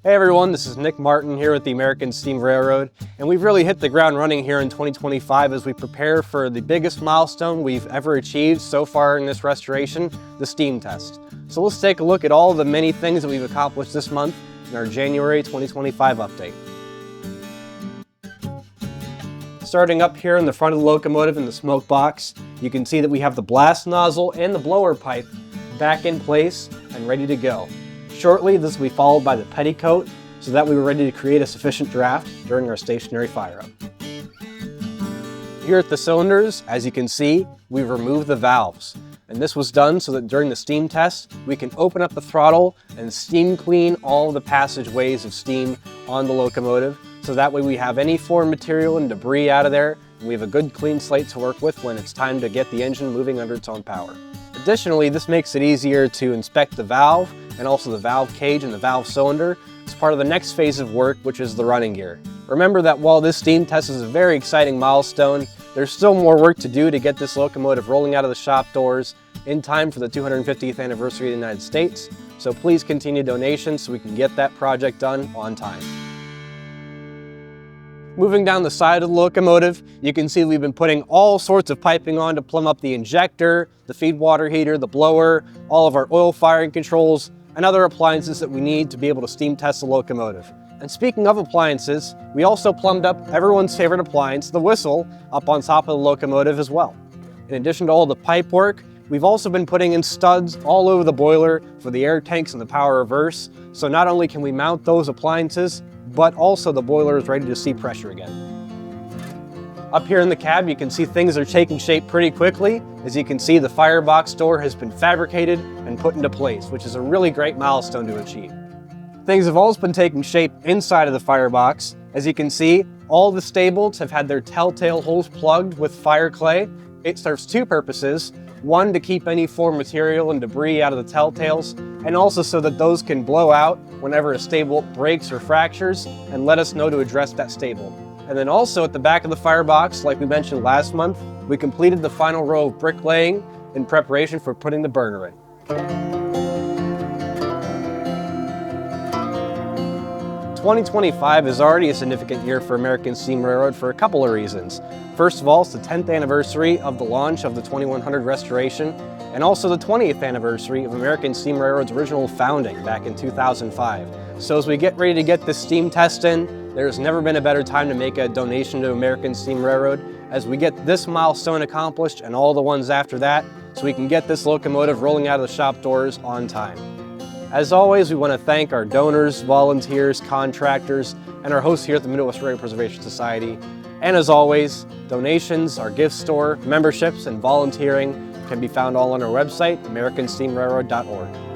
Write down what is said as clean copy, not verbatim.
Hey everyone, this is Nick Martin here with the American Steam Railroad, and we've really hit the ground running here in 2025 as we prepare for the biggest milestone we've ever achieved so far in this restoration, the steam test. So let's take a look at all the many things that we've accomplished this month in our January 2025 update. Starting up here in the front of the locomotive in the smoke box, you can see that we have the blast nozzle and the blower pipe back in place and ready to go. Shortly, this will be followed by the petticoat so that we were ready to create a sufficient draft during our stationary fire-up. Here at the cylinders, as you can see, we've removed the valves. And this was done so that during the steam test, we can open up the throttle and steam clean all the passageways of steam on the locomotive. So that way we have any foreign material and debris out of there, and we have a good clean slate to work with when it's time to get the engine moving under its own power. Additionally, this makes it easier to inspect the valve and also the valve cage and the valve cylinder as part of the next phase of work, which is the running gear. Remember that while this steam test is a very exciting milestone, there's still more work to do to get this locomotive rolling out of the shop doors in time for the 250th anniversary of the United States. So please continue donations so we can get that project done on time. Moving down the side of the locomotive, you can see we've been putting all sorts of piping on to plumb up the injector, the feed water heater, the blower, all of our oil firing controls, and other appliances that we need to be able to steam test the locomotive. And speaking of appliances, we also plumbed up everyone's favorite appliance, the whistle, up on top of the locomotive as well. In addition to all the pipe work, we've also been putting in studs all over the boiler for the air tanks and the power reverse, so not only can we mount those appliances, but also the boiler is ready to see pressure again. Up here in the cab, you can see things are taking shape pretty quickly. As you can see, the firebox door has been fabricated and put into place, which is a really great milestone to achieve. Things have also been taking shape inside of the firebox. As you can see, all the stay-bolts have had their telltale holes plugged with fire clay. It serves two purposes. One, to keep any foreign material and debris out of the telltales, and also so that those can blow out whenever a stay-bolt breaks or fractures and let us know to address that stay-bolt. And then also at the back of the firebox, like we mentioned last month, we completed the final row of bricklaying in preparation for putting the burner in. 2025 is already a significant year for American Steam Railroad for a couple of reasons. First of all, it's the 10th anniversary of the launch of the 2100 restoration, and also the 20th anniversary of American Steam Railroad's original founding back in 2005. So as we get ready to get this steam test in, there's never been a better time to make a donation to American Steam Railroad as we get this milestone accomplished and all the ones after that, so we can get this locomotive rolling out of the shop doors on time. As always, we want to thank our donors, volunteers, contractors, and our hosts here at the Midwest Railroad Preservation Society. And as always, donations, our gift store, memberships, and volunteering can be found all on our website, americansteamrailroad.org.